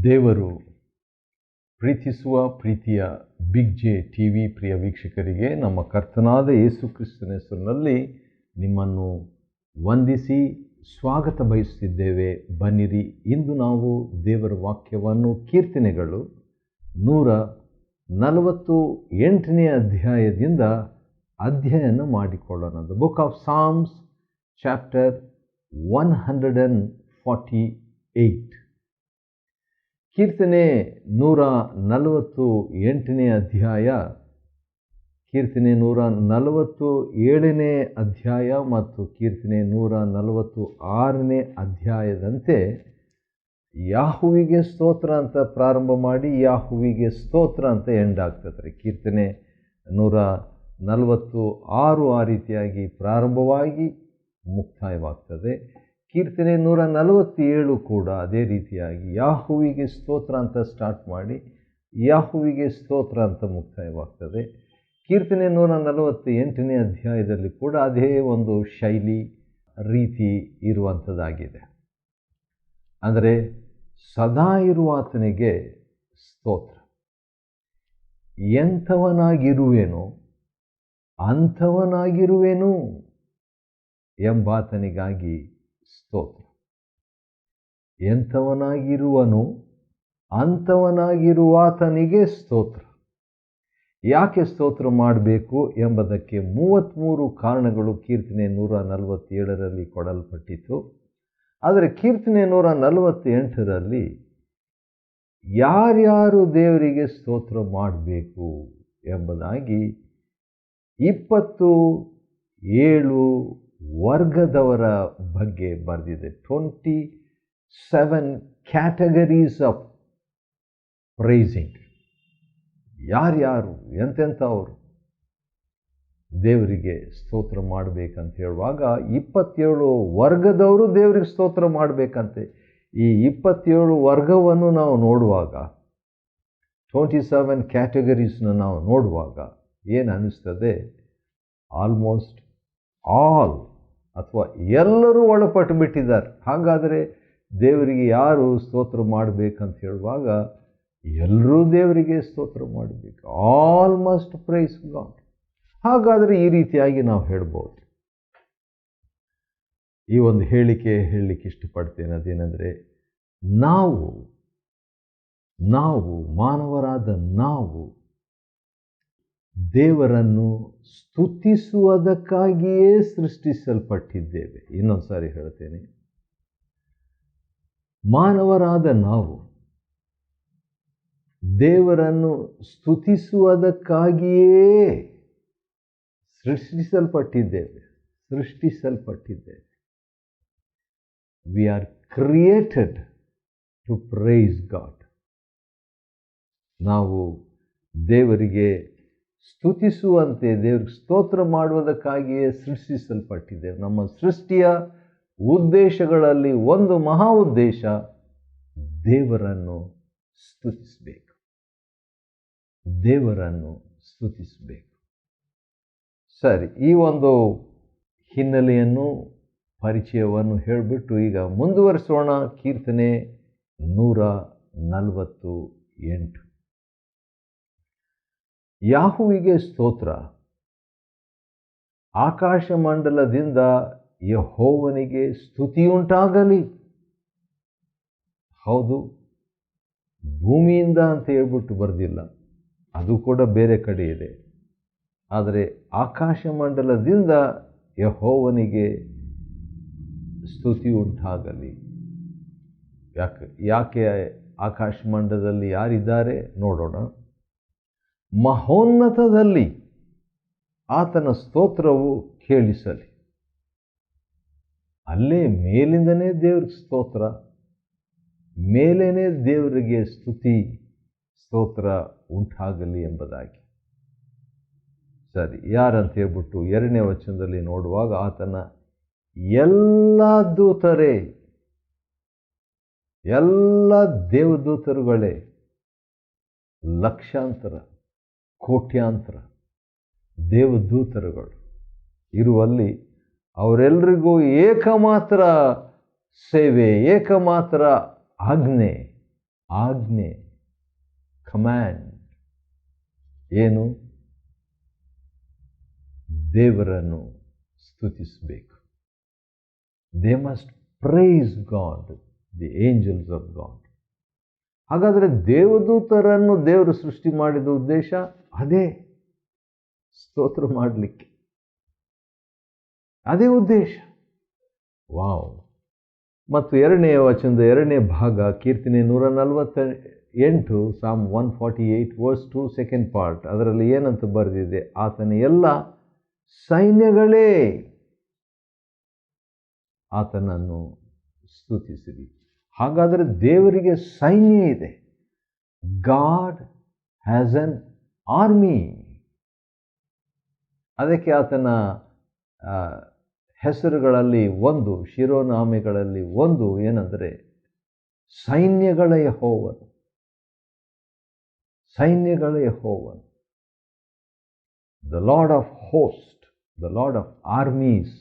ದೇವರು ಪ್ರೀತಿಸುವ ಪ್ರೀತಿಯ ಬಿಗ್ ಜೆ ಟಿ ವಿ ಪ್ರಿಯ ವೀಕ್ಷಕರಿಗೆ ನಮ್ಮ ಕರ್ತನಾದ ಯೇಸು ಕ್ರಿಸ್ತನ ಹೆಸರಿನಲ್ಲಿ ನಿಮ್ಮನ್ನು ವಂದಿಸಿ ಸ್ವಾಗತ ಬಯಸುತ್ತಿದ್ದೇವೆ. ಬನ್ನಿರಿ, ಇಂದು ನಾವು ದೇವರ ವಾಕ್ಯವನ್ನು ಕೀರ್ತನೆಗಳು 148ನೇ ಅಧ್ಯಾಯದಿಂದ ಅಧ್ಯಯನ ಮಾಡಿಕೊಳ್ಳೋಣ. The book of Psalms chapter 148. ಕೀರ್ತನೆ 148ನೇ ಅಧ್ಯಾಯ, ಕೀರ್ತನೆ 147ನೇ ಅಧ್ಯಾಯ ಮತ್ತು ಕೀರ್ತನೆ 146ನೇ ಅಧ್ಯಾಯದಂತೆ ಯಾಹುವಿಗೆ ಸ್ತೋತ್ರ ಅಂತ ಪ್ರಾರಂಭ ಮಾಡಿ ಯಾಹುವಿಗೆ ಸ್ತೋತ್ರ ಅಂತ ಎಂಡ್ ಆಗ್ತದೆ. ಕೀರ್ತನೆ 146 ಆ ರೀತಿಯಾಗಿ ಪ್ರಾರಂಭವಾಗಿ ಮುಕ್ತಾಯವಾಗ್ತದೆ. ಕೀರ್ತನೆ 147 ಕೂಡ ಅದೇ ರೀತಿಯಾಗಿ ಯಾಹುವಿಗೆ ಸ್ತೋತ್ರ ಅಂತ ಸ್ಟಾರ್ಟ್ ಮಾಡಿ ಯಾಹುವಿಗೆ ಸ್ತೋತ್ರ ಅಂತ ಮುಕ್ತಾಯವಾಗ್ತದೆ. ಕೀರ್ತನೆ 148ನೇ ಅಧ್ಯಾಯದಲ್ಲಿ ಕೂಡ ಅದೇ ಒಂದು ಶೈಲಿ ರೀತಿ ಇರುವಂಥದ್ದಾಗಿದೆ. ಅಂದರೆ ಸದಾ ಇರುವಾತನಿಗೆ ಸ್ತೋತ್ರ, ಎಂಥವನಾಗಿರುವೆನೋ ಅಂಥವನಾಗಿರುವೆನು ಎಂಬಾತನಿಗಾಗಿ ಸ್ತೋತ್ರ. ಎಂಥವನಾಗಿರುವನು ಅಂಥವನಾಗಿರುವಾತನಿಗೆ ಸ್ತೋತ್ರ. ಯಾಕೆ ಸ್ತೋತ್ರ ಮಾಡಬೇಕು ಎಂಬುದಕ್ಕೆ 33 ಕಾರಣಗಳು ಕೀರ್ತನೆ 147ರಲ್ಲಿ ಕೊಡಲ್ಪಟ್ಟಿತು. ಆದರೆ ಕೀರ್ತನೆ 148ರಲ್ಲಿ ಯಾರ್ಯಾರು ದೇವರಿಗೆ ಸ್ತೋತ್ರ ಮಾಡಬೇಕು ಎಂಬುದಾಗಿ 27 ವರ್ಗದವರ ಬಗ್ಗೆ ಬರೆದಿದೆ. 27 ಕ್ಯಾಟಗರೀಸ್ ಆಫ್ ಪ್ರೈಸಿಂಗ್. ಯಾರ್ಯಾರು ಎಂತೆಂಥವರು ದೇವರಿಗೆ ಸ್ತೋತ್ರ ಮಾಡಬೇಕಂತ ಹೇಳುವಾಗ 27 ವರ್ಗದವರು ದೇವರಿಗೆ ಸ್ತೋತ್ರ ಮಾಡಬೇಕಂತೆ. ಈ 27 ವರ್ಗವನ್ನು ನಾವು ನೋಡುವಾಗ, 27 ಕ್ಯಾಟಗರೀಸ್ನ ನಾವು ನೋಡುವಾಗ ಏನು ಅನ್ನಿಸ್ತದೆ? ಆಲ್ಮೋಸ್ಟ್ ಆಲ್ ಅಥವಾ ಎಲ್ಲರೂ ಒಳಪಟ್ಟು ಬಿಟ್ಟಿದ್ದಾರೆ. ಹಾಗಾದರೆ ದೇವರಿಗೆ ಯಾರು ಸ್ತೋತ್ರ ಮಾಡಬೇಕಂತ ಹೇಳುವಾಗ ಎಲ್ಲರೂ ದೇವರಿಗೆ ಸ್ತೋತ್ರ ಮಾಡಬೇಕು. All must praise god. ಹಾಗಾದರೆ ಈ ರೀತಿಯಾಗಿ ನಾವು ಹೇಳ್ಬೋದು. ಈ ಒಂದು ಹೇಳಿಕೆ ಹೇಳಲಿಕ್ಕೆ ಇಷ್ಟಪಡ್ತೇನೆ. ಅದೇನೆಂದರೆ, ನಾವು ಮಾನವರಾದ ನಾವು ದೇವರನ್ನು ಸ್ತುತಿಸುವುದಕ್ಕಾಗಿಯೇ ಸೃಷ್ಟಿಸಲ್ಪಟ್ಟಿದ್ದೇವೆ. ಇನ್ನೊಂದು ಸಾರಿ ಹೇಳ್ತೇನೆ, ಮಾನವರಾದ ನಾವು ದೇವರನ್ನು ಸ್ತುತಿಸುವುದಕ್ಕಾಗಿಯೇ ಸೃಷ್ಟಿಸಲ್ಪಟ್ಟಿದ್ದೇವೆ. We are created to praise God. ನಾವು ದೇವರಿಗೆ ಸ್ತುತಿಸುವಂತೆ, ದೇವರಿಗೆ ಸ್ತೋತ್ರ ಮಾಡುವುದಕ್ಕಾಗಿಯೇ ಸೃಷ್ಟಿಸಲ್ಪಟ್ಟಿದ್ದೇವೆ. ನಮ್ಮ ಸೃಷ್ಟಿಯ ಉದ್ದೇಶಗಳಲ್ಲಿ ಒಂದು ಮಹಾ ಉದ್ದೇಶ ದೇವರನ್ನು ಸ್ತುತಿಸಬೇಕು. ಸರಿ, ಈ ಒಂದು ಹಿನ್ನೆಲೆಯನ್ನು, ಪರಿಚಯವನ್ನು ಹೇಳಿಬಿಟ್ಟು ಈಗ ಮುಂದುವರಿಸೋಣ. ಕೀರ್ತನೆ 148. ಯಾಹುವಿಗೆ ಸ್ತೋತ್ರ. ಆಕಾಶ ಮಂಡಲದಿಂದ ಯೆಹೋವನಿಗೆ ಸ್ತುತಿಯುಂಟಾಗಲಿ. ಹೌದು, ಭೂಮಿಯಿಂದ ಅಂತ ಹೇಳ್ಬಿಟ್ಟು ಬರೆದಿಲ್ಲ, ಅದು ಕೂಡ ಬೇರೆ ಕಡೆ ಇದೆ. ಆದರೆ ಆಕಾಶ ಮಂಡಲದಿಂದ ಯೆಹೋವನಿಗೆ ಸ್ತುತಿ ಉಂಟಾಗಲಿ. ಯಾಕೆ ಆಕಾಶ ಮಂಡಲದಲ್ಲಿ ಯಾರಿದ್ದಾರೆ ನೋಡೋಣ. ಮಹೋನ್ನತದಲ್ಲಿ ಆತನ ಸ್ತೋತ್ರವು ಕೇಳಿಸಲಿ. ಅಲ್ಲೇ ಮೇಲಿಂದನೇ ದೇವ್ರಿಗೆ ಸ್ತೋತ್ರ, ಮೇಲೇನೆ ದೇವರಿಗೆ ಸ್ತೋತ್ರ ಉಂಟಾಗಲಿ ಎಂಬುದಾಗಿ. ಸರಿ, ಯಾರಂತ ಹೇಳ್ಬಿಟ್ಟು 2ನೇ ವಚನದಲ್ಲಿ ನೋಡುವಾಗ, ಆತನ ಎಲ್ಲ ದೂತರೇ, ಎಲ್ಲ ದೇವದೂತರುಗಳೇ, ಲಕ್ಷಾಂತರ ಕೋಟ್ಯಾಂತರ ದೇವದೂತರುಗಳು ಇರುವಲ್ಲಿ ಅವರೆಲ್ಲರಿಗೂ ಏಕಮಾತ್ರ ಸೇವೆ, ಏಕಮಾತ್ರ ಆಜ್ಞೆ, ಆಜ್ಞೆ, ಕಮ್ಯಾಂಡ್ ಏನು? ದೇವರನ್ನು ಸ್ತುತಿಸಬೇಕು. They must praise God, the angels of God. ಹಾಗಾದರೆ ದೇವದೂತರನ್ನು ದೇವರು ಸೃಷ್ಟಿ ಮಾಡಿದ ಉದ್ದೇಶ ಅದೇ, ಸ್ತೋತ್ರ ಮಾಡಲಿಕ್ಕೆ. ಅದೇ ಉದ್ದೇಶ. ವಾವ್. ಮತ್ತು 2ನೇ ವಚನದ 2ನೇ ಭಾಗ, ಕೀರ್ತನೆ 148, ಸಾಮ್ 148 ವರ್ಸ್ 2 ಸೆಕೆಂಡ್ ಪಾರ್ಟ್. ಅದರಲ್ಲಿ ಏನಂತ ಬರೆದಿದೆ? ಆತನ ಎಲ್ಲ ಸೈನ್ಯಗಳೇ ಆತನನ್ನು ಸ್ತುತಿಸಿರಿ. ಹಾಗಾದರೆ ದೇವರಿಗೆ ಸೈನ್ಯ ಇದೆ. God has an army. ಅದಕ್ಕೆ ಆತನ ಹೆಸರುಗಳಲ್ಲಿ ಒಂದು, ಶಿರೋನಾಮೆಗಳಲ್ಲಿ ಒಂದು ಏನಂದರೆ ಸೈನ್ಯಗಳ ಯೆಹೋವನು. ಸೈನ್ಯಗಳ ಯೆಹೋವನು, the lord of host, the lord of army's.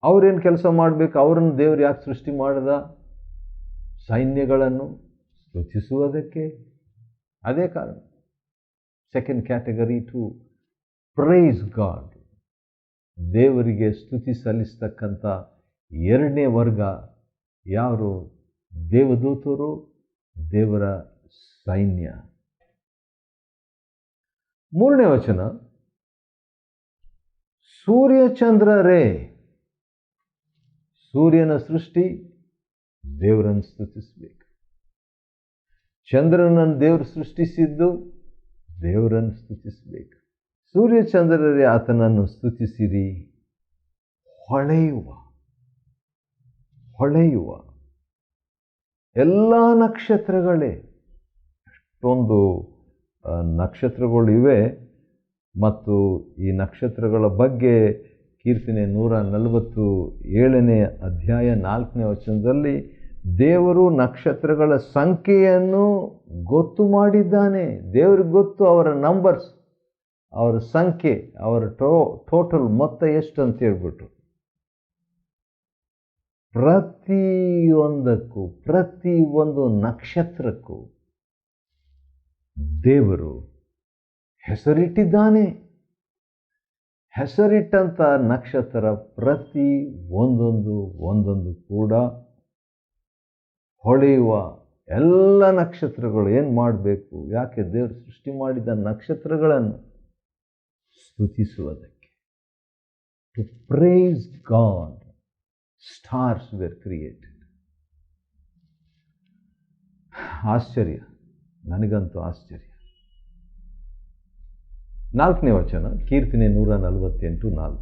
ಅವ್ರೇನು ಕೆಲಸ ಮಾಡಬೇಕು? ಅವರನ್ನು ದೇವರು ಯಾಕೆ ಸೃಷ್ಟಿ ಮಾಡಿದ? ಸೈನ್ಯಗಳನ್ನು ಸ್ತುತಿಸುವುದಕ್ಕೆ. ಅದೇ ಕಾರಣ. Second category, to praise God. ದೇವರಿಗೆ ಸ್ತುತಿ ಸಲ್ಲಿಸ್ತಕ್ಕಂಥ 2ನೇ ವರ್ಗ ಯಾರು? ದೇವದೂತರು, ದೇವರ ಸೈನ್ಯ. 3ನೇ ವಚನ, ಸೂರ್ಯಚಂದ್ರರೇ. ಸೂರ್ಯನ ಸೃಷ್ಟಿ, ದೇವರನ್ನು ಸ್ತುತಿಸಬೇಕು. ಚಂದ್ರನನ್ನು ದೇವರು ಸೃಷ್ಟಿಸಿದ್ದು, ದೇವರನ್ನು ಸ್ತುತಿಸಬೇಕು. ಸೂರ್ಯಚಂದ್ರರೇ ಆತನನ್ನು ಸ್ತುತಿಸಿರಿ. ಹೊಳೆಯುವ ಹೊಳೆಯುವ ಎಲ್ಲ ನಕ್ಷತ್ರಗಳೇ. ಎಷ್ಟೊಂದು ನಕ್ಷತ್ರಗಳು ಇವೆ. ಮತ್ತು ಈ ನಕ್ಷತ್ರಗಳ ಬಗ್ಗೆ ಕೀರ್ತನೆ 147ನೇ ಅಧ್ಯಾಯ 4ನೇ ವಚನದಲ್ಲಿ ದೇವರು ನಕ್ಷತ್ರಗಳ ಸಂಖ್ಯೆಯನ್ನು ಗೊತ್ತು ಮಾಡಿದ್ದಾನೆ. ದೇವರಿಗೆ ಗೊತ್ತು ಅವರ ನಂಬರ್ಸ್, ಅವರ ಸಂಖ್ಯೆ, ಅವರ ಟೋಟಲ್ ಮೊತ್ತ ಎಷ್ಟು ಅಂತ ಹೇಳ್ಬಿಟ್ಟು. ಪ್ರತಿಯೊಂದಕ್ಕೂ, ಪ್ರತಿಯೊಂದು ನಕ್ಷತ್ರಕ್ಕೂ ದೇವರು ಹೆಸರಿಟ್ಟಿದ್ದಾನೆ. ಹೆಸರಿಟ್ಟಂಥ ನಕ್ಷತ್ರ ಪ್ರತಿ ಒಂದೊಂದು ಕೂಡ ಹೊಳೆಯುವ ಎಲ್ಲ ನಕ್ಷತ್ರಗಳು ಏನು ಮಾಡಬೇಕು? ಯಾಕೆ? ದೇವರು ಸೃಷ್ಟಿ ಮಾಡಿದ ನಕ್ಷತ್ರಗಳನ್ನು ಸ್ತುತಿಸುವುದಕ್ಕೆ. To praise God, stars were created. ಆಶ್ಚರ್ಯ, ನನಗಂತೂ ಆಶ್ಚರ್ಯ. 4ನೇ ವಚನ, ಕೀರ್ತನೆ 148:4.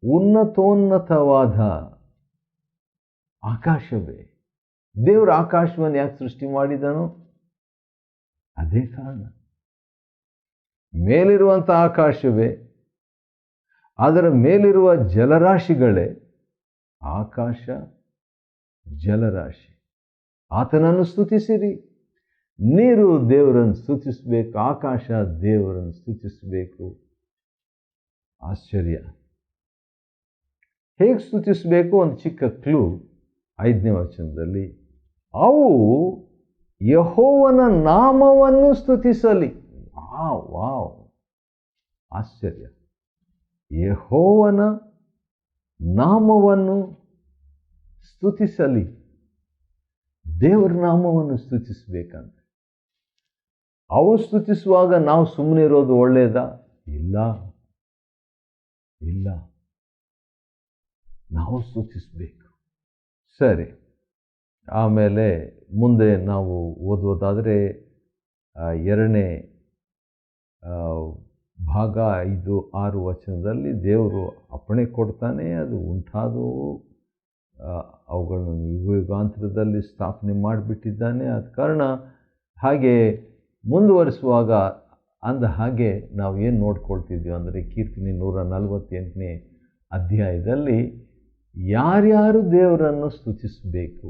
ಉನ್ನತೋನ್ನತವಾದ ಆಕಾಶವೇ. ದೇವರು ಆಕಾಶವನ್ನು ಯಾಕೆ ಸೃಷ್ಟಿ ಮಾಡಿದನು? ಅದೇ ಕಾರಣ. ಮೇಲಿರುವಂಥ ಆಕಾಶವೇ, ಅದರ ಮೇಲಿರುವ ಜಲರಾಶಿಗಳೇ. ಆಕಾಶ ಜಲರಾಶಿ, ಆತನನ್ನು ಸ್ತುತಿಸಿರಿ. ನೀರು ದೇವರನ್ನು ಸ್ತುತಿಸಬೇಕು, ಆಕಾಶ ದೇವರನ್ನು ಸ್ತುತಿಸಬೇಕು. ಆಶ್ಚರ್ಯ. ಹೇಗೆ ಸ್ತುತಿಸಬೇಕು? ಒಂದು ಚಿಕ್ಕ ಕ್ಲೂ 5ನೇ ವಚನದಲ್ಲಿ, ಅವು ಯೆಹೋವನ ನಾಮವನ್ನು ಸ್ತುತಿಸಲಿ. ವಾವ್, ಆಶ್ಚರ್ಯ. ಯೆಹೋವನ ನಾಮವನ್ನು ಸ್ತುತಿಸಲಿ. ದೇವರ ನಾಮವನ್ನು ಸ್ತುತಿಸಬೇಕಂತ. ಅವು ಸ್ತುತಿಸುವಾಗ ನಾವು ಸುಮ್ಮನೆ ಇರೋದು ಒಳ್ಳೆಯದಾ? ಇಲ್ಲ, ನಾವು ಸ್ತುತಿಸಬೇಕು. ಸರಿ, ಆಮೇಲೆ ಮುಂದೆ ನಾವು ಓದುವುದಾದರೆ 2ನೇ ಭಾಗ 5-6 ವಚನದಲ್ಲಿ ದೇವರು ಅಪ್ಪಣೆ ಕೊಡ್ತಾನೆ. ಅದು ಉಂಟಾದವು, ಅವುಗಳನ್ನು ಯುಗಾಂತರದಲ್ಲಿ ಸ್ಥಾಪನೆ ಮಾಡಿಬಿಟ್ಟಿದ್ದಾನೆ. ಆದ ಕಾರಣ ಹಾಗೆ ಮುಂದುವರಿಸುವಾಗ ಅಂದ ಹಾಗೆ ನಾವು ಏನು ನೋಡ್ಕೊಳ್ತಿದ್ವಿ ಅಂದರೆ, ಕೀರ್ತನೆ 148ನೇ ಅಧ್ಯಾಯದಲ್ಲಿ ಯಾರ್ಯಾರು ದೇವರನ್ನು ಸ್ತುತಿಸಬೇಕು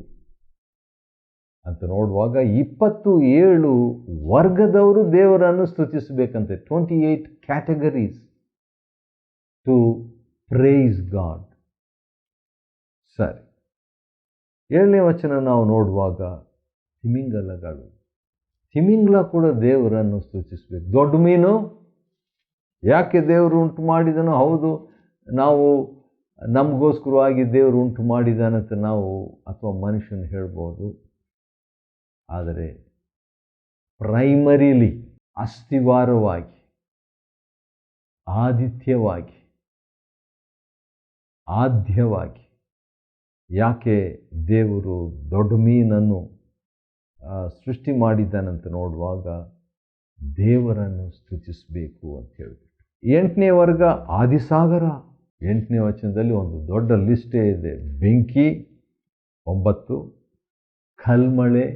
ಅಂತ ನೋಡುವಾಗ 27 ವರ್ಗದವರು ದೇವರನ್ನು ಸ್ತುತಿಸಬೇಕಂತೆ. 28 ಕ್ಯಾಟಗರೀಸ್ ಟು ಪ್ರೈಸ್ ಗಾಡ್. ಸರಿ, 7ನೇ ವಚನ ನಾವು ನೋಡುವಾಗ ತಿಮಿಂಗಲಗಳು, ತಿಮಿಂಗಲ ಕೂಡ ದೇವರನ್ನು ಸ್ತುತಿಸಬೇಕು. ದೊಡ್ಡ ಮೀನು ಯಾಕೆ ದೇವರು ಉಂಟು ಮಾಡಿದನೋ, ಹೌದು, ನಾವು ನಮಗೋಸ್ಕರವಾಗಿ ದೇವರು ಉಂಟು ಮಾಡಿದಾನಂತ ನಾವು ಅಥವಾ ಮನುಷ್ಯನ ಹೇಳ್ಬೋದು. ಆದರೆ ಪ್ರೈಮರಿಲಿ, ಅಸ್ಥಿವಾರವಾಗಿ, ಆದಿತ್ಯವಾಗಿ, ಆದ್ಯವಾಗಿ ಯಾಕೆ ದೇವರು ದೊಡ್ಡ ಮೀನನ್ನು ಸೃಷ್ಟಿ ಮಾಡಿದ್ದಾನಂತ ನೋಡುವಾಗ ದೇವರನ್ನು ಸ್ತುತಿಸಬೇಕು ಅಂತ ಹೇಳ್ಬಿಟ್ಟು. 8ನೇ ವರ್ಗ ಆದಿಸಾಗರ. 8ನೇ ವಚನದಲ್ಲಿ ಒಂದು ದೊಡ್ಡ ಲಿಸ್ಟೇ ಇದೆ. ಬೆಂಕಿ 9, ಕಲ್ಮಳೆ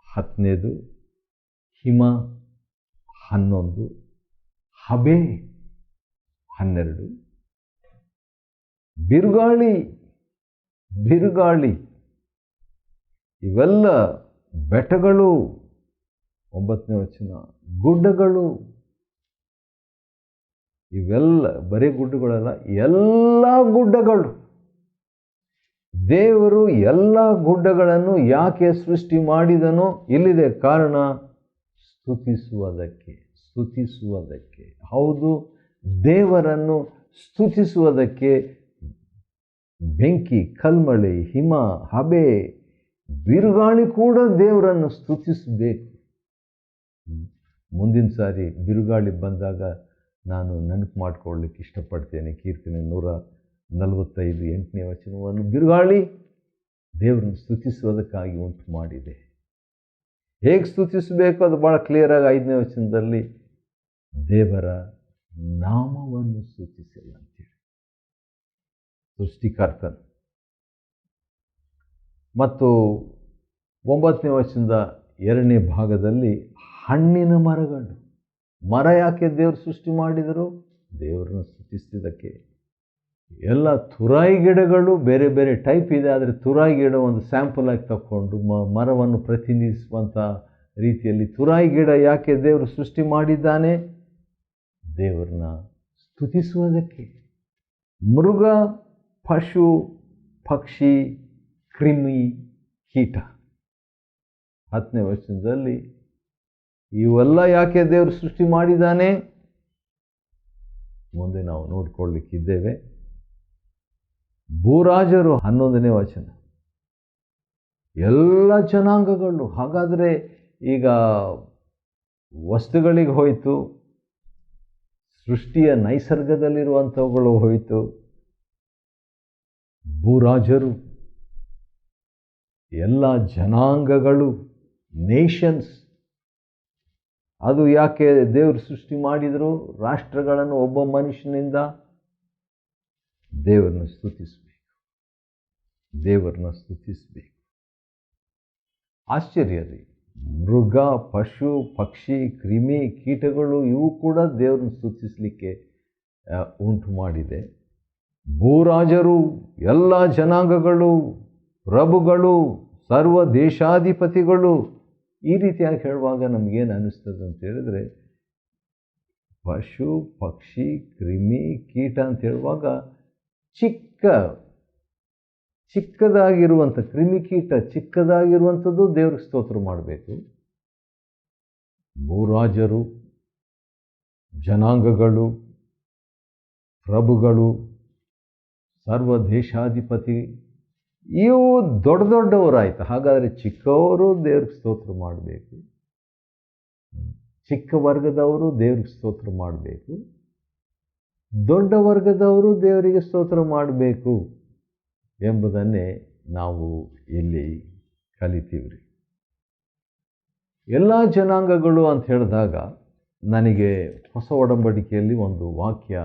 10ನೇದು, ಹಿಮ 11, ಹಬೆ 12, ಬಿರುಗಾಳಿ ಇವೆಲ್ಲ ಬೆಟ್ಟಗಳು 9ನೇ ವಚನ, ಗುಡ್ಡಗಳು, ಇವೆಲ್ಲ ಬರೀ ಗುಡ್ಡಗಳಲ್ಲ, ಎಲ್ಲ ಗುಡ್ಡಗಳು. ದೇವರು ಎಲ್ಲ ಗುಡ್ಡಗಳನ್ನು ಯಾಕೆ ಸೃಷ್ಟಿ ಮಾಡಿದನೋ ಇಲ್ಲಿದೆ ಕಾರಣ, ಸ್ತುತಿಸುವುದಕ್ಕೆ. ಹೌದು, ದೇವರನ್ನು ಸ್ತುತಿಸುವುದಕ್ಕೆ. ಬೆಂಕಿ, ಕಲ್ಮಳೆ, ಹಿಮ, ಹಬೆ, ಬಿರುಗಾಳಿ ಕೂಡ ದೇವರನ್ನು ಸ್ತುತಿಸಬೇಕು. ಮುಂದಿನ ಸಾರಿ ಬಿರುಗಾಳಿ ಬಂದಾಗ ನಾನು ನೆನಪು ಮಾಡಿಕೊಳ್ಳಲಿಕ್ಕೆ ಇಷ್ಟಪಡ್ತೇನೆ ಕೀರ್ತನೆ 145 8ನೇ ವಚನವನ್ನು. ಬಿರುಗಾಳಿ ದೇವರನ್ನು ಸ್ತುತಿಸುವುದಕ್ಕಾಗಿ ಉಂಟು ಮಾಡಿದೆ. ಹೇಗೆ ಸ್ತುತಿಸಬೇಕು ಅದು ಭಾಳ ಕ್ಲಿಯರಾಗಿ 5ನೇ ವಚನದಲ್ಲಿ ದೇವರ ನಾಮವನ್ನು ಸ್ತುತಿಸಿಲ್ಲ ಅಂತೇಳಿ, ಸೃಷ್ಟಿಕರ್ತನ. ಮತ್ತು 9ನೇ ವಚನದ 2ನೇ ಭಾಗದಲ್ಲಿ ಹಣ್ಣಿನ ಮರಗಳು. ಮರ ಯಾಕೆ ದೇವರು ಸೃಷ್ಟಿ ಮಾಡಿದರು? ದೇವರನ್ನು ಸ್ತುತಿಸಿದ್ದಕ್ಕೆ. ಎಲ್ಲ ತುರಾಯಿ ಗಿಡಗಳು ಬೇರೆ ಬೇರೆ ಟೈಪ್ ಇದೆ, ಆದರೆ ತುರಾಯಿ ಗಿಡ ಒಂದು ಸ್ಯಾಂಪಲ್ ಆಗಿ ತಗೊಂಡು ಮರವನ್ನು ಪ್ರತಿನಿಧಿಸುವಂಥ ರೀತಿಯಲ್ಲಿ ತುರಾಯಿ ಗಿಡ ಯಾಕೆ ದೇವರು ಸೃಷ್ಟಿ ಮಾಡಿದ್ದಾನೆ? ದೇವರನ್ನ ಸ್ತುತಿಸುವುದಕ್ಕೆ. ಮೃಗ, ಪಶು, ಪಕ್ಷಿ, ಕ್ರಿಮಿ, ಕೀಟ 10ನೇ ವಚನದಲ್ಲಿ ಇವೆಲ್ಲ ಯಾಕೆ ದೇವರು ಸೃಷ್ಟಿ ಮಾಡಿದ್ದಾನೆ ಮುಂದೆ ನಾವು ನೋಡಿಕೊಳ್ಳಲಿಕ್ಕಿದ್ದೇವೆ. ಭೂರಾಜರು 11ನೇ ವಚನ, ಎಲ್ಲ ಜನಾಂಗಗಳು. ಹಾಗಾದರೆ ಈಗ ವಸ್ತುಗಳಿಗೆ ಹೋಯಿತು, ಸೃಷ್ಟಿಯ ನೈಸರ್ಗದಲ್ಲಿರುವಂಥವುಗಳು ಹೋಯಿತು, ಭೂರಾಜರು, ಎಲ್ಲ ಜನಾಂಗಗಳು, ನೇಷನ್ಸ್. ಅದು ಯಾಕೆ ದೇವರು ಸೃಷ್ಟಿ ಮಾಡಿದರು? ರಾಷ್ಟ್ರಗಳನ್ನು ಒಬ್ಬ ಮನುಷ್ಯನಿಂದ ದೇವರನ್ನು ಸ್ತುತಿಸಬೇಕು. ಆಶ್ಚರ್ಯ ರೀ, ಮೃಗ, ಪಶು, ಪಕ್ಷಿ, ಕ್ರಿಮಿ, ಕೀಟಗಳು ಇವು ಕೂಡ ದೇವರನ್ನು ಸ್ತುತಿಸಲಿಕ್ಕೆ ಉಂಟು ಮಾಡಿದೆ. ಭೂರಾಜರು, ಎಲ್ಲ ಜನಾಂಗಗಳು, ಪ್ರಭುಗಳು, ಸರ್ವ ದೇಶಾಧಿಪತಿಗಳು. ಈ ರೀತಿಯಾಗಿ ಹೇಳುವಾಗ ನಮಗೇನು ಅನ್ನಿಸ್ತದೆ ಅಂತ ಹೇಳಿದ್ರೆ, ಪಶು, ಪಕ್ಷಿ, ಕ್ರಿಮಿ, ಕೀಟ ಅಂತ ಹೇಳುವಾಗ ಚಿಕ್ಕದಾಗಿರುವಂಥ ಕ್ರಿಮಿಕೀಟ, ಚಿಕ್ಕದಾಗಿರುವಂಥದ್ದು ದೇವ್ರಿಗೆ ಸ್ತೋತ್ರ ಮಾಡಬೇಕು. ಭೂರಾಜರು, ಜನಾಂಗಗಳು, ಪ್ರಭುಗಳು, ಸರ್ವ ದೇಶಾಧಿಪತಿ ಇವು ದೊಡ್ಡವರಾಯ್ತು. ಹಾಗಾದರೆ ಚಿಕ್ಕವರು ದೇವ್ರಿಗೆ ಸ್ತೋತ್ರ ಮಾಡಬೇಕು, ಚಿಕ್ಕ ವರ್ಗದವರು ದೇವ್ರಿಗೆ ಸ್ತೋತ್ರ ಮಾಡಬೇಕು, ದೊಡ್ಡ ವರ್ಗದವರು ದೇವರಿಗೆ ಸ್ತೋತ್ರ ಮಾಡಬೇಕು ಎಂಬುದನ್ನೇ ನಾವು ಇಲ್ಲಿ ಕಲಿತೀವ್ರಿ. ಎಲ್ಲ ಜನಾಂಗಗಳು ಅಂತ ಹೇಳಿದಾಗ ನನಗೆ ಹೊಸ ಒಡಂಬಡಿಕೆಯಲ್ಲಿ ಒಂದು ವಾಕ್ಯ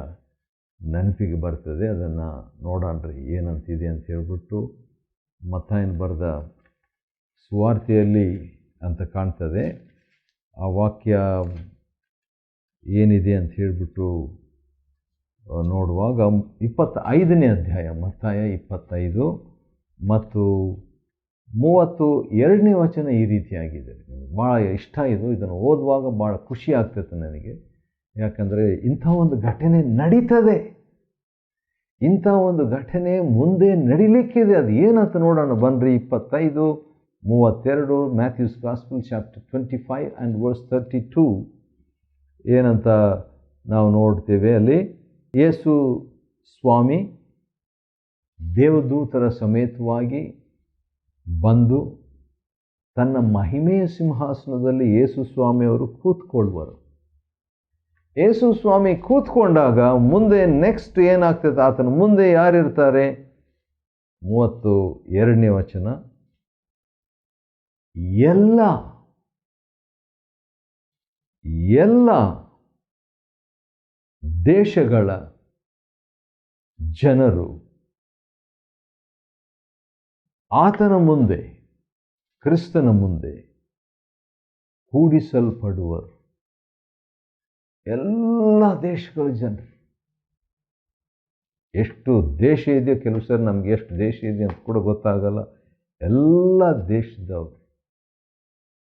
ನೆನಪಿಗೆ ಬರ್ತದೆ. ಅದನ್ನು ನೋಡೋಣ್ರಿ ಏನಂತಿದೆ ಅಂತ ಹೇಳ್ಬಿಟ್ಟು. ಮತ್ತಾಯನ ಬರೆದ ಸುವಾರ್ತೆಯಲ್ಲಿ ಅಂತ ಕಾಣ್ತದೆ. ಆ ವಾಕ್ಯ ಏನಿದೆ ಅಂತ ಹೇಳಿಬಿಟ್ಟು ನೋಡುವಾಗ 25ನೇ ಅಧ್ಯಾಯ, ಮತ್ತಾಯ 25 ಮತ್ತು 32ನೇ ವಚನ ಈ ರೀತಿಯಾಗಿದೆ. ಭಾಳ ಇಷ್ಟ ಇದು. ಇದನ್ನು ಓದುವಾಗ ಭಾಳ ಖುಷಿ ಆಗ್ತೈತೆ ನನಗೆ. ಯಾಕಂದರೆ ಇಂಥ ಒಂದು ಘಟನೆ ನಡೀತದೆ. ಇಂಥ ಒಂದು ಘಟನೆ ಮುಂದೆ ನಡಿಲಿಕ್ಕಿದೆ. ಅದು ಏನಂತ ನೋಡೋಣ ಬನ್ರಿ. 25:32 Matthew's gospel chapter 25 and verse 32 ಏನಂತ ನಾವು ನೋಡ್ತೇವೆ. ಅಲ್ಲಿ ಯೇಸು ಸ್ವಾಮಿ ದೇವದೂತರ ಸಮೇತವಾಗಿ ಬಂದು ತನ್ನ ಮಹಿಮೆಯ ಸಿಂಹಾಸನದಲ್ಲಿ ಯೇಸು ಸ್ವಾಮಿಯವರು ಕೂತ್ಕೊಳ್ಳುವರು. ಯೇಸು ಸ್ವಾಮಿ ಕೂತ್ಕೊಂಡಾಗ ಮುಂದೆ ನೆಕ್ಸ್ಟ್ ಏನಾಗ್ತದೆ, ಆತನ ಮುಂದೆ ಯಾರಿರ್ತಾರೆ? 32ನೇ ವಚನ, ಎಲ್ಲ ದೇಶಗಳ ಜನರು ಆತನ ಮುಂದೆ, ಕ್ರಿಸ್ತನ ಮುಂದೆ ಕೂಡಿಸಲ್ಪಡುವರು. ಎಲ್ಲ ದೇಶಗಳ ಜನರು. ಎಷ್ಟು ದೇಶ ಇದೆಯೋ, ಕೆಲವು ಸರಿ ನಮ್ಗೆ ಎಷ್ಟು ದೇಶ ಇದೆ ಅಂತ ಕೂಡ ಗೊತ್ತಾಗಲ್ಲ. ಎಲ್ಲ ದೇಶದವರು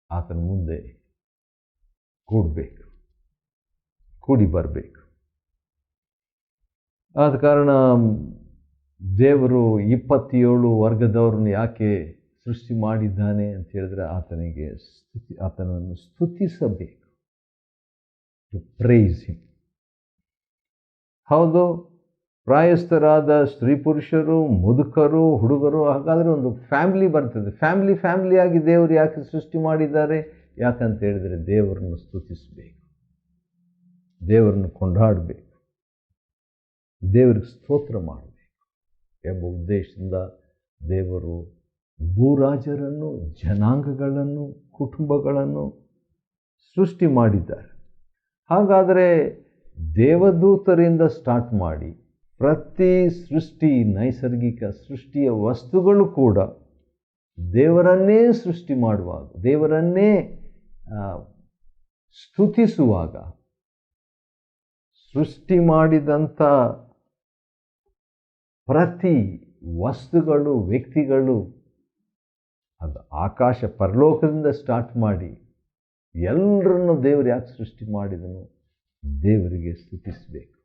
ಆತನ ಮುಂದೆ ಕೂಡಿ ಬರಬೇಕು. ಆದ ಕಾರಣ ದೇವರು 27 ವರ್ಗದವ್ರನ್ನ ಯಾಕೆ ಸೃಷ್ಟಿ ಮಾಡಿದ್ದಾನೆ ಅಂತ ಹೇಳಿದ್ರೆ, ಆತನನ್ನು ಸ್ತುತಿಸಬೇಕು. To price him. ಹೌದು, ಪ್ರಾಯಸ್ಥರಾದ ಸ್ತ್ರೀ ಪುರುಷರು, ಮುದುಕರು, ಹುಡುಗರು, ಹಾಗಾದರೆ ಒಂದು ಫ್ಯಾಮಿಲಿ ಬರ್ತದೆ. ಫ್ಯಾಮಿಲಿಯಾಗಿ ದೇವರು ಯಾಕೆ ಸೃಷ್ಟಿ ಮಾಡಿದ್ದಾರೆ? ಯಾಕಂತ ಹೇಳಿದರೆ ದೇವರನ್ನು ಸ್ತುತಿಸಬೇಕು, ದೇವರನ್ನು ಕೊಂಡಾಡಬೇಕು, ದೇವರಿಗೆ ಸ್ತೋತ್ರ ಮಾಡಬೇಕು ಎಂಬ ಉದ್ದೇಶದಿಂದ ದೇವರು ಭೂರಾಜರನ್ನು, ಜನಾಂಗಗಳನ್ನು, ಕುಟುಂಬಗಳನ್ನು ಸೃಷ್ಟಿ ಮಾಡಿದ್ದಾರೆ. ಹಾಗಾದರೆ ದೇವದೂತರಿಂದ ಸ್ಟಾರ್ಟ್ ಮಾಡಿ ಪ್ರತಿ ಸೃಷ್ಟಿ, ನೈಸರ್ಗಿಕ ಸೃಷ್ಟಿಯ ವಸ್ತುಗಳು ಕೂಡ ದೇವರನ್ನೇ ಸೃಷ್ಟಿ ಮಾಡುವಾಗ, ದೇವರನ್ನೇ ಸ್ತುತಿಸುವಾಗ, ಸೃಷ್ಟಿ ಮಾಡಿದಂಥ ಪ್ರತಿ ವಸ್ತುಗಳು, ವ್ಯಕ್ತಿಗಳು, ಅದು ಆಕಾಶ ಪರಲೋಕದಿಂದ ಸ್ಟಾರ್ಟ್ ಮಾಡಿ ಎಲ್ಲರನ್ನು ದೇವರು ಯಾಕೆ ಸೃಷ್ಟಿ ಮಾಡಿದನು? ದೇವರಿಗೆ ಸ್ತುತಿಸಬೇಕು,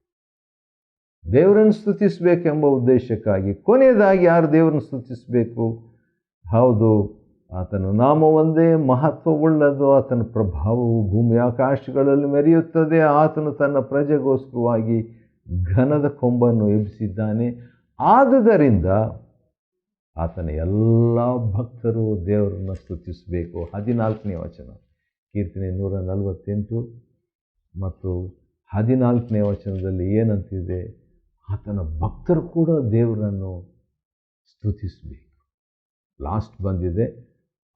ದೇವರನ್ನು ಸ್ತುತಿಸಬೇಕೆಂಬ ಉದ್ದೇಶಕ್ಕಾಗಿ. ಕೊನೆಯದಾಗಿ ಯಾರು ದೇವರನ್ನು ಸ್ತುತಿಸಬೇಕು? ಹೌದು, ಆತನ ನಾಮವೊಂದೇ ಮಹತ್ವವುಳ್ಳದು. ಆತನ ಪ್ರಭಾವವು ಭೂಮಿ ಆಕಾಶಗಳಲ್ಲಿ ಮೆರೆಯುತ್ತದೆ. ಆತನು ತನ್ನ ಪ್ರಜೆಗೋಸ್ಕರವಾಗಿ ಘನದ ಕೊಂಬನ್ನು ಎಬ್ಬಿಸಿದ್ದಾನೆ. ಆದುದರಿಂದ ಆತನ ಎಲ್ಲ ಭಕ್ತರು ದೇವರನ್ನು ಸ್ತುತಿಸಬೇಕು. 14ನೇ ವಚನ, ಕೀರ್ತನೆ 148 ಮತ್ತು 14ನೇ ವಚನದಲ್ಲಿ ಏನಂತಿದೆ? ಆತನ ಭಕ್ತರು ಕೂಡ ದೇವರನ್ನು ಸ್ತುತಿಸಬೇಕು. ಲಾಸ್ಟ್ ಬಂದಿದೆ,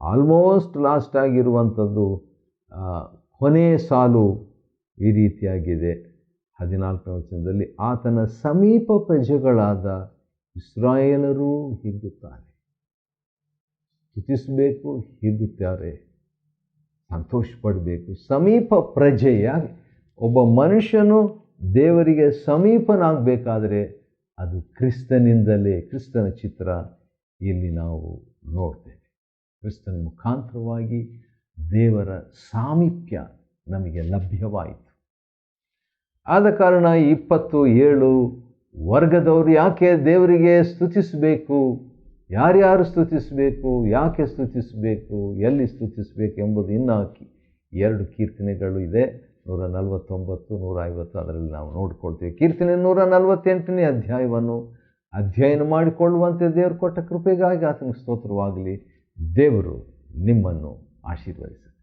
ಆಲ್ಮೋಸ್ಟ್ ಲಾಸ್ಟ್ ಆಗಿರುವಂಥದ್ದು ಕೊನೆಯ ಸಾಲು ಈ ರೀತಿಯಾಗಿದೆ. 14ನೇ ವಚನದಲ್ಲಿ, ಆತನ ಸಮೀಪ ಪ್ರಜೆಗಳಾದ ಇಸ್ರಾಯೇಲರು ಹಿಗ್ಗುತ್ತಾರೆ. ಸ್ತುತಿಸಬೇಕು, ಹಿಗ್ಗುತ್ತಾರೆ, ಸಂತೋಷಪಡಬೇಕು. ಸಮೀಪ ಪ್ರಜೆಯಾಗಿ ಒಬ್ಬ ಮನುಷ್ಯನು ದೇವರಿಗೆ ಸಮೀಪನಾಗಬೇಕಾದರೆ ಅದು ಕ್ರಿಸ್ತನಿಂದಲೇ. ಕ್ರಿಸ್ತನ ಚಿತ್ರ ಇಲ್ಲಿ ನಾವು ನೋಡ್ತೇವೆ. ಕ್ರಿಸ್ತನ ಮುಖಾಂತರವಾಗಿ ದೇವರ ಸಾಮೀಪ್ಯ ನಮಗೆ ಲಭ್ಯವಾಯಿತು. ಆದ ಕಾರಣ 27 ವರ್ಗದವರು ಯಾಕೆ ದೇವರಿಗೆ ಸ್ತುತಿಸಬೇಕು, ಯಾರ್ಯಾರು ಸ್ತುತಿಸಬೇಕು, ಯಾಕೆ ಸ್ತುತಿಸಬೇಕು, ಎಲ್ಲಿ ಸ್ತುತಿಸಬೇಕು ಎಂಬುದು ಇನ್ನೂ 2 ಕೀರ್ತನೆಗಳು ಇದೆ. 149, 150 ಅದರಲ್ಲಿ ನಾವು ನೋಡಿಕೊಳ್ತೇವೆ. ಕೀರ್ತನೆ 148ನೇ ಅಧ್ಯಾಯವನ್ನು ಅಧ್ಯಯನ ಮಾಡಿಕೊಳ್ಳುವಂತೆ ದೇವರು ಕೊಟ್ಟ ಕೃಪೆಗಾಗಿ ಆತನಿಗೆ ಸ್ತೋತ್ರವಾಗಲಿ. ದೇವರು ನಿಮ್ಮನ್ನು ಆಶೀರ್ವದಿಸಲಿ.